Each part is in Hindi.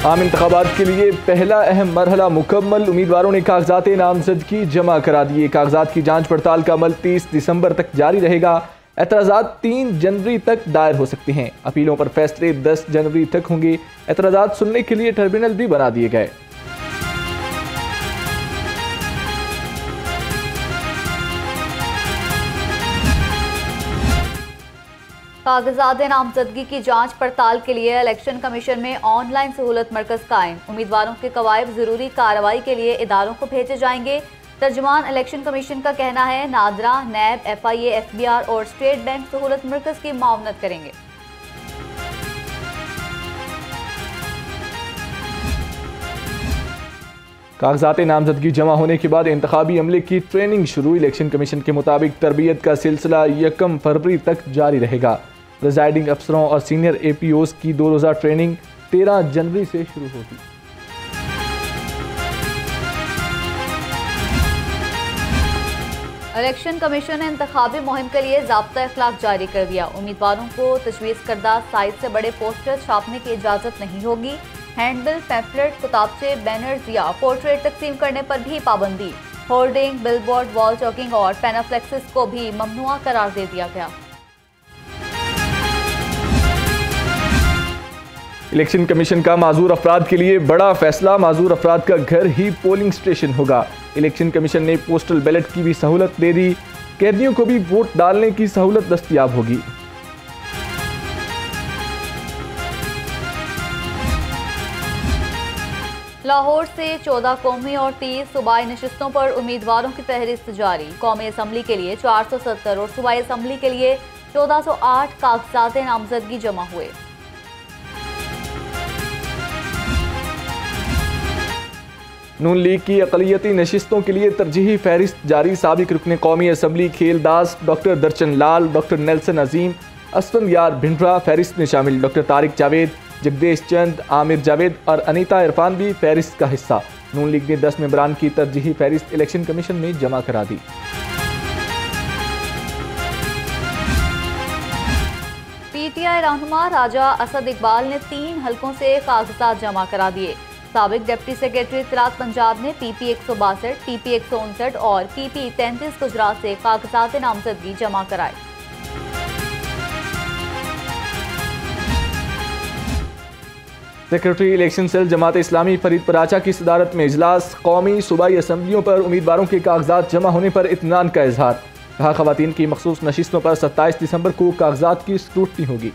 आम इंतखाबात के लिए पहला अहम मरहला मुकम्मल। उम्मीदवारों ने कागजात नामजदगी जमा करा दिए। कागजात की जांच पड़ताल का अमल 30 दिसंबर तक जारी रहेगा। एतराज़ात 3 जनवरी तक दायर हो सकते हैं। अपीलों पर फैसले 10 जनवरी तक होंगे। एतराज़ात सुनने के लिए ट्रिब्यूनल भी बना दिए गए। कागजात नामजदगी की जांच पड़ताल के लिए इलेक्शन कमीशन में ऑनलाइन सहूलत मरकज कायम। उम्मीदवारों के कवायद जरूरी कार्रवाई के लिए इदारों को भेजे जाएंगे। तर्जुमान इलेक्शन कमीशन का कहना है नादरा, नैब, FIA, FBR और स्टेट बैंक सहूलत मरकज की मावनत करेंगे। कागजात नामजदगी जमा होने के बाद इंतखाबी अमले की ट्रेनिंग शुरू। इलेक्शन कमीशन के मुताबिक तरबियत का सिलसिला 1 फरवरी तक जारी रहेगा। प्रिजाइडिंग अफसरों और सीनियर APOs की 2 रोज़ा ट्रेनिंग 13 जनवरी से शुरू होगी। इलेक्शन कमीशन ने इंतखाबी मुहिम के लिए ज़ाब्ता अखलाक जारी कर दिया। उम्मीदवारों को तजवीज़ करदा साइज से बड़े पोस्टर छापने की इजाज़त नहीं होगी। हैंडबिल, पैम्फलेट, किताबचे, बैनर्स या पोर्ट्रेट तकसीम करने पर भी पाबंदी। होर्डिंग, बिलबोर्ड, वॉल चॉकिंग और पैनाफ्लेक्सिस को भी ममनुआ करार दे दिया गया। इलेक्शन कमीशन का माजूर अफराद के लिए बड़ा फैसला। माजूर अफराद का घर ही पोलिंग स्टेशन होगा। इलेक्शन कमीशन ने पोस्टल बैलेट की भी सहूलत दे दी। कैदियों को भी वोट डालने की सहूलत दस्तयाब होगी। लाहौर से 14 कौमी और 30 सूबाई नशिस्तों पर उम्मीदवारों की फहरिस्त जारी। कौमी असम्बली के लिए 470 और सूबाई असम्बली के लिए 1408 कागजात नामजदगी जमा हुए। नून लीग की अक़लियती नशिस्तों के लिए तरजीही फहरिस्त जारी। साबिक रुकन कौमी असम्बली खेलदास डॉक्टर दर्शन लाल, डॉक्टर नेल्सन अजीम, असफंदयार भिंडरा फहरिस्त में शामिल। डॉक्टर तारिक जावेद, जगदेश चंद, आमिर जावेद और अनीता इरफान भी फहरिस्त का हिस्सा। नून लीग ने 10 मेंबरान की तरजीही फहरिस्त इलेक्शन कमीशन में जमा करा दी। PTI रहनुमा राजा असद इकबाल ने 3 हलकों से कागजात जमा करा दिए। साबिक डिप्टी सेक्रेटरी इत्तलात पंजाब ने PP 162, PP 159 और PP 33 गुजरात से कागजात नामजदगी जमा कराए। Secretary election cell Jamaat Islami Farid Paracha की सदारत में इजलास। कौमी सूबाई असम्बलियों पर उम्मीदवारों के कागजात जमा होने पर इत्मीनान का इजहार। कहा खवातीन की मखसूस नशिस्तों पर 27 दिसंबर को कागजात की स्क्रूटनी होगी।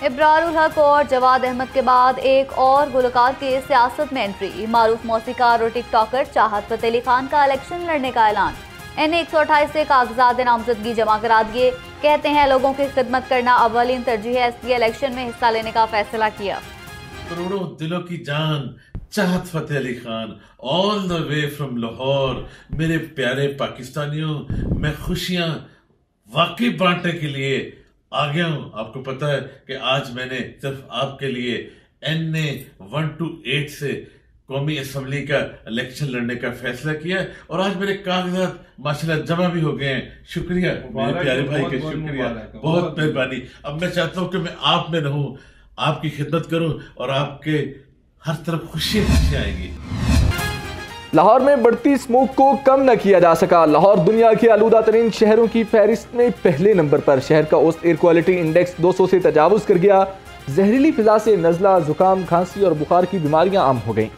इब्रारुल हक और जवाद अहमद के बाद एक और गुलकार के सियासत में एंट्री। मारूफ मौसीकार और टिकटॉकर चाहत फतेह अली खान का इलेक्शन लड़ने का ऐलान। NA 128 से कागजात नामजदगी जमा करा दिए। कहते हैं लोगों की खिदमत करना अव्वलीन तरजीह है, इसलिए इलेक्शन में हिस्सा लेने का फैसला किया। करोड़ों दिलों की जान Chahat Fateh Ali Khan, all the way from Lahore. मेरे प्यारे पाकिस्तानियों, मैं खुशियां वाकई बांटने के लिए आ गया हूं। आपको पता है कि आज मैंने सिर्फ आपके लिए NA 128 से कौमी असम्बली का इलेक्शन लड़ने का फैसला किया है और आज मेरे कागजात माशाल्लाह जमा भी हो गए हैं। शुक्रिया मेरे प्यारे भाई का, शुक्रिया, बहुत मेहरबानी। अब मैं चाहता हूँ कि मैं आप में रहूं, आपकी खिदमत करूं और आपके हर तरफ खुशियां आएगी। लाहौर में बढ़ती स्मोक को कम न किया जा सका। लाहौर दुनिया के आलूदा तरीन शहरों की फहरिस्त में पहले नंबर पर। शहर का औसत एयर क्वालिटी इंडेक्स 200 से तजावुज कर गया। जहरीली फिजा से नज़ला, जुकाम, खांसी और बुखार की बीमारियां आम हो गईं।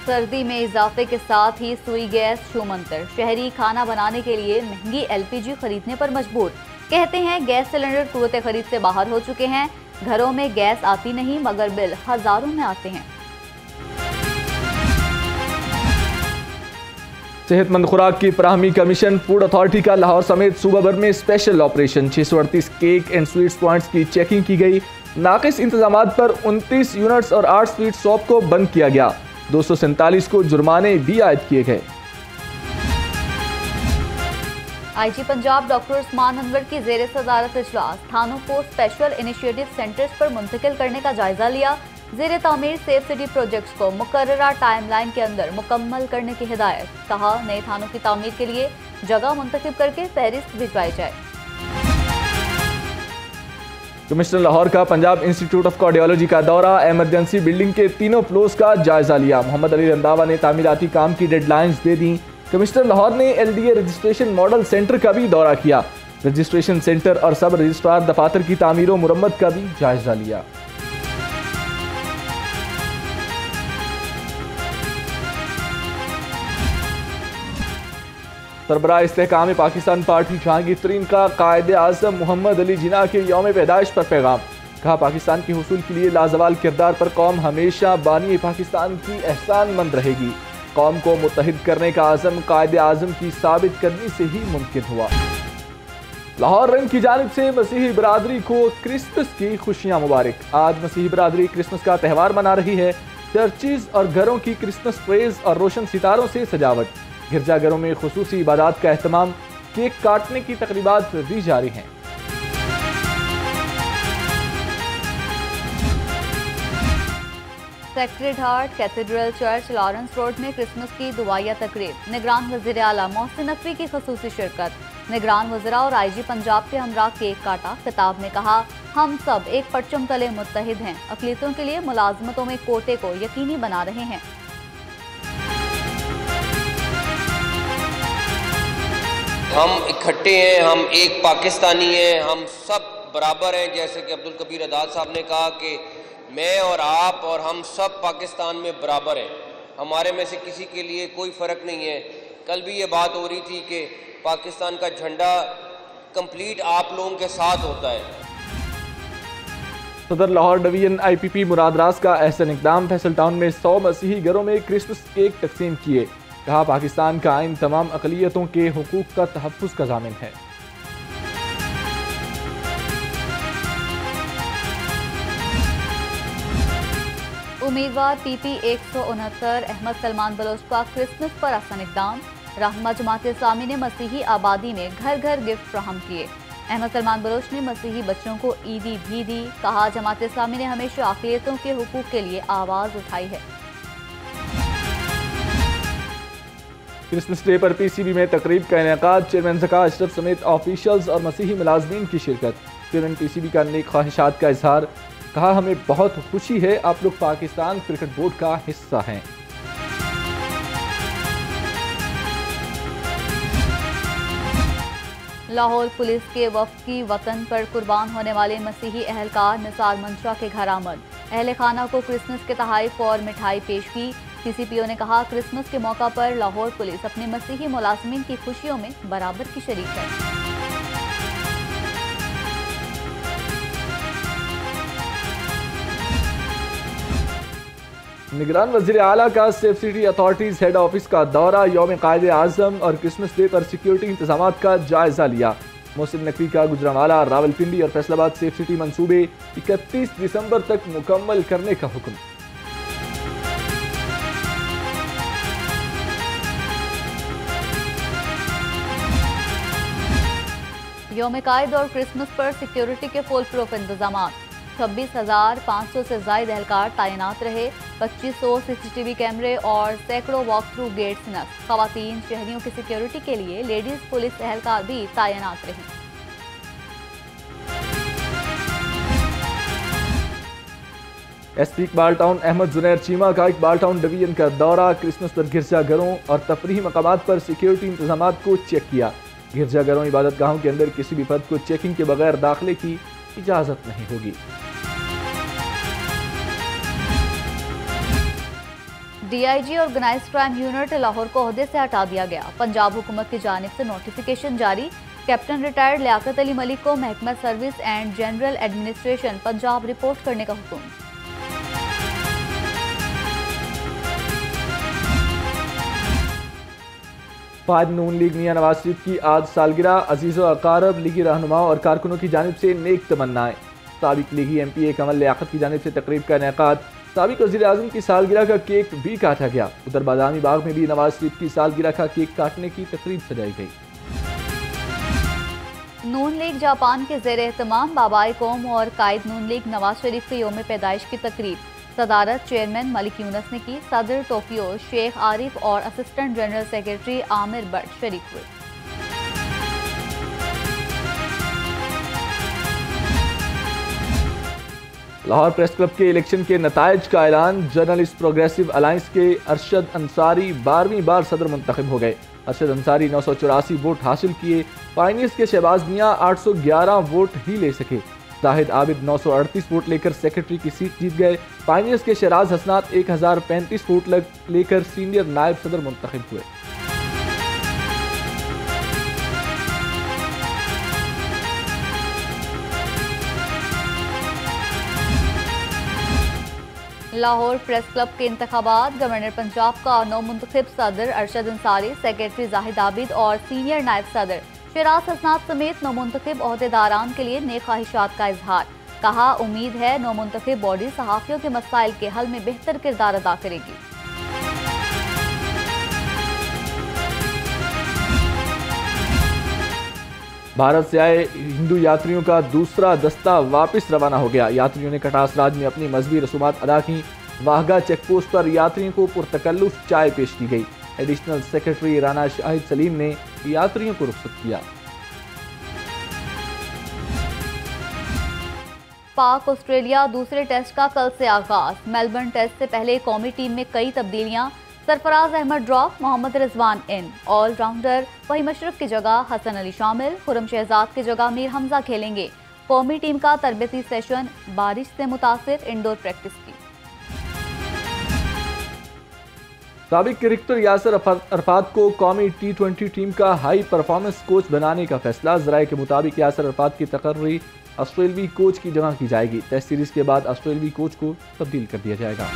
सर्दी में इजाफे के साथ ही सुई गैस छूमंतर। शहरी खाना बनाने के लिए महंगी LPG खरीदने पर मजबूर। कहते हैं गैस सिलेंडर कुव्वत खरीद से बाहर हो चुके हैं। घरों में गैस आती नहीं मगर बिल हजारों में आते हैं। सेहतमंद खुराक की फराहमी का मिशन। फूड अथॉरिटी का लाहौर समेत सूबा भर में special operation. 638 cake and sweets points की चेकिंग की गई। नाकिस इंतजाम पर 29 यूनिट्स और 8 स्वीट शॉप को बंद किया गया। 247 को जुर्माने भी आयद किए गए। IG पंजाब डॉक्टर उस्मान अनवर की जेर सदारत इजलास। थानों को स्पेशल इनिशिएटिव सेंटर्स पर मुंतकिल करने का जायजा लिया। ज़ेरे तामीर सेफ सिटी प्रोजेक्ट्स को मुकर्ररा टाइमलाइन के अंदर मुकम्मल करने की हिदायत। कहा, नए थानों की तामीर के लिए जगह मुंतखब करके फहरिस्त भिजवाई जाए। कमिश्नर लाहौर का पंजाब इंस्टीट्यूट ऑफ कार्डियोलॉजी का दौरा, इमरजेंसी बिल्डिंग के तीनों फ्लोर्स का जायजा लिया। मोहम्मद अली रंधावा ने तामीराती काम की डेडलाइंस दे दी। कमिश्नर लाहौर ने LDA रजिस्ट्रेशन मॉडल सेंटर का भी दौरा किया। रजिस्ट्रेशन सेंटर और सब रजिस्ट्रार दफातर की तामीर व मुरम्मत का भी जायजा लिया। सरबराह इस्तेहकाम पाकिस्तान पार्टी जहांगीर तरीन का कायदे आज़म मोहम्मद अली जिन्ना के यौम पैदाइश पर पैगाम। कहा, पाकिस्तान के हुसूल के लिए लाजवाल किरदार पर कौम हमेशा बानी पाकिस्तान की एहसानमंद रहेगी। कौम को मुत्तहिद करने का आज़म कायदे आज़म की साबित करने से ही मुमकिन हुआ। लाहौर रंग की जानिब से मसीही बरादरी को क्रिसमस की खुशियां मुबारक। आज मसीही बरादरी क्रिसमस का त्यौहार मना रही है। चर्चिज और घरों की क्रिसमस ट्रेज और रोशन सितारों से सजावट। गिरजाघरों में खुसूसी इबादत का एहतमाम, केक काटने की तकरीबात भी जारी हैं। Sacred heart cathedral church Lawrence road में क्रिसमस की दुआया तकरीब। निगरान वज़ीर आला मोहसिन नकवी की खसूसी शिरकत। निगरान वज़रा और IG पंजाब के हमरा केक काटा। खिताब में कहा, हम सब एक परचम तले मुत्तहिद हैं। अक़लियतों के लिए मुलाजमतों में कोटे को यकीनी बना रहे हैं। हम इकट्ठे हैं, हम एक पाकिस्तानी हैं, हम सब बराबर हैं। जैसे कि अब्दुल कबीर अदाद साहब ने कहा कि मैं और आप और हम सब पाकिस्तान में बराबर हैं। हमारे में से किसी के लिए कोई फ़र्क नहीं है। कल भी ये बात हो रही थी कि पाकिस्तान का झंडा कंप्लीट आप लोगों के साथ होता है। सदर लाहौर डिवीजन IPP मुराद रास का एहसन इकदाम। फैसल टाउन में 100 मसीही घरों में क्रिसमस केक तकसीम किए। कहा, पाकिस्तान का आइन तमाम अक़लियतों के हुकूक का तहफ़्फ़ुज़ का ज़ामिन है। उम्मीदवार PP 169 अहमद सलमान बलोच का क्रिसमस पर अहसन इक़दाम। रहनुमा जमात इस्लामी ने मसीही आबादी में घर घर गिफ्ट फ्राहम किए। अहमद सलमान बलोच ने मसीही बच्चों को ईदी भी दी। कहा, जमात इस्लामी ने हमेशा अक़लियतों के हुकूक के लिए आवाज़ उठाई है। क्रिसमस डे पर PCB में तकरीब का इनेकाद। चेयरमैन ज़का अशरफ समेत ऑफिशियल्स और मसीही मुलाजमीन की शिरकत। चेयरमैन PCB का नेक ख्वाहिशात का इजहार। कहा, हमें बहुत खुशी है आप लोग पाकिस्तान क्रिकेट बोर्ड का हिस्सा हैं। लाहौर पुलिस के वफ़द की वतन पर कुर्बान होने वाले मसीही अहलकार निसार मंशा के घर आमद। अहल खाना को क्रिसमस के तोहफ़े और मिठाई पेश की। CCPO ने कहा, क्रिसमस के मौका पर लाहौर पुलिस अपने मसीही मुलाजमीन की खुशियों में बराबर की शरीक है। निगरान वज़ीर आला का safe city authorities head office का दौरा। यौम कायदे आज़म और क्रिसमस डे पर सिक्योरिटी इंतजाम का जायजा लिया। मोहसिन नकवी का गुजरांवाला, रावलपिंडी और फैसलाबाद सेफ सिटी मंसूबे 31 दिसंबर तक मुकम्मल करने का हुक्म। यौम कायद और क्रिसमस पर सिक्योरिटी के फुल प्रूफ इंतजाम। 26,500 से ज़ायद एहलकार तैनात रहे। 2500 CCTV कैमरे और सैकड़ों वॉक थ्रू गेट्स नस्ब। ख़वातीन शहरियों की सिक्योरिटी के लिए लेडीज पुलिस एहलकार भी तैनात रही। SP इकबाल टाउन अहमद जुनैर चीमा का इकबाल टाउन डिवीजन का दौरा। क्रिसमस पर गिरजाघरों और तफरीही मकामात पर सिक्योरिटी इंतजाम को चेक किया। गिरजाघरों इबादत गाहों के अंदर किसी भी फर्द को चेकिंग के बगैर दाखिले की इजाजत नहीं होगी। DIG organised crime unit Lahore को ओहदे से हटा दिया गया। पंजाब हुकूमत की जानिब से नोटिफिकेशन जारी। कैप्टन रिटायर्ड लियाकत अली मलिक को महकमा service and general administration Punjab report करने का हुक्म। फायद नून लीग मियां नवाज शरीफ की आज सालगिरह। अजीज़ो अकारब लीगी रहनुमाओं और कारकुनों की जानिब से नेक तमन्नाएं। साबिक लीगी MPA कमल लियाकत की जानिब से तकरीब का इनेकाद। साबिक वज़ीर आज़म की सालगिरह का केक भी काटा गया। उधर बादामी बाग में भी नवाज शरीफ की सालगिरह का केक काटने की तकरीब सजाई गई। नून लीग जापान के ज़ेर एहतमाम बाबाए कौम और कायद नून लीग नवाज शरीफ के यौम पैदाइश की तकरीब। सदारत चेयरमैन मलिक यूनस ने की। सदर टोपियो शेख आरिफ और assistant general secretary Aamir Bhatt शरीक हुए। लाहौर प्रेस क्लब के इलेक्शन के नताइज का ऐलान। जर्नलिस्ट प्रोग्रेसिव अलायंस के अरशद अंसारी 12वीं बार सदर मुंतखब हो गए। अरशद अंसारी 984 वोट हासिल किए। पाइनियर्स के शहबाज मियां 811 वोट ही ले सके। जाहिद आबिद 938 वोट लेकर सेक्रेटरी की सीट जीत गए। पाइनियर्स के शहराज हसनात 1035 वोट लेकर सीनियर नायब सदर मुंतखब हुए। लाहौर प्रेस क्लब के इंतखाबात। गवर्नर पंजाब का नौमुंतखब सदर अरशद अंसारी, सेक्रेटरी जाहिद आबिद और सीनियर नायब सदर शहराज हसनात समेत नौमुंतखब ओहदेदारान के लिए नेक ख्वाहिशात का इजहार। कहा, उम्मीद है नौमुंतखब बॉडी सहाफ़ियों के मसाइल के हल में बेहतर किरदार अदा करेगी। भारत से आए हिंदू यात्रियों का दूसरा दस्ता वापस रवाना हो गया। यात्रियों ने कटास राज में अपनी मजहबी रसूमात अदा की। वाहगा चेकपोस्ट पर यात्रियों को पुरतकल्लुफ चाय पेश की गई। एडिशनल सेक्रेटरी राना शाहिद सलीम ने यात्रियों को रुखसत किया। पाक ऑस्ट्रेलिया दूसरे टेस्ट का कल से आगाज। मेलबर्न टेस्ट से पहले कौमी टीम में कई तब्दीलियां। सरफराज अहमद ड्रॉप, मोहम्मद रिजवान इन। ऑलराउंडर वहीम अशरफ की जगह हसन अली शामिल। खुरम शहजाद की जगह मीर हमजा खेलेंगे। कौमी टीम का तरबियती सेशन बारिश से मुतासिर इंडोर प्रैक्टिस की। साबिक क्रिकेटर यासर अरफात को कौमी T20 टीम का हाई परफॉर्मेंस कोच बनाने का फैसला। जराये के मुताबिक यासर अरफात की तकर्री ऑस्ट्रेलवी कोच की जगह की जाएगी। टेस्ट सीरीज के बाद ऑस्ट्रेलवी कोच को तब्दील कर दिया जाएगा।